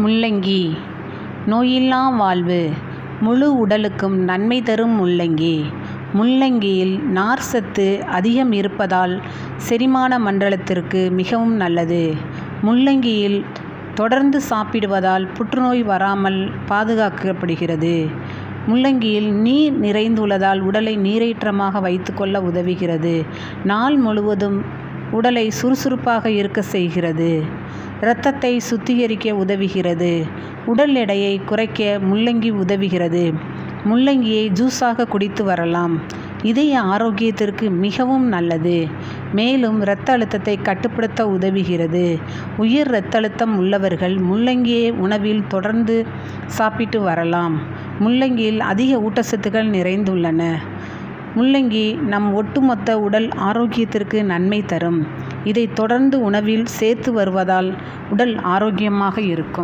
முள்ளங்கி நோயில்லா வாழ்வு. முழு உடலுக்கும் நன்மை தரும் முள்ளங்கி. முள்ளங்கியில் நார் சத்து அதிகம் இருப்பதால் செரிமான மண்டலத்திற்கு மிகவும் நல்லது. முள்ளங்கியில் தொடர்ந்து சாப்பிடுவதால் புற்றுநோய் வராமல் பாதுகாக்கப்படுகிறது. முள்ளங்கியில் நீர் நிறைந்துள்ளதால் உடலை நீரேற்றமாக வைத்துக்கொள்ள உதவுகிறது. நாள் முழுவதும் உடலை சுறுசுறுப்பாக இருக்க செய்கிறது. இரத்தத்தை சுத்திகரிக்க உதவுகிறது. உடல் எடையை குறைக்க முள்ளங்கி உதவுகிறது. முள்ளங்கியை ஜூஸாக குடித்து வரலாம். இதய ஆரோக்கியத்திற்கு மிகவும் நல்லது. மேலும் இரத்த அழுத்தத்தை கட்டுப்படுத்த உதவுகிறது. உயர் இரத்த அழுத்தம் உள்ளவர்கள் முள்ளங்கியை உணவில் தொடர்ந்து சாப்பிட்டு வரலாம். முள்ளங்கியில் அதிக ஊட்டச்சத்துக்கள் நிறைந்துள்ளன. முள்ளங்கி நம் ஒட்டுமொத்த உடல் ஆரோக்கியத்திற்கு நன்மை தரும். இதை தொடர்ந்து உணவில் சேர்த்து வருவதால் உடல் ஆரோக்கியமாக இருக்கும்.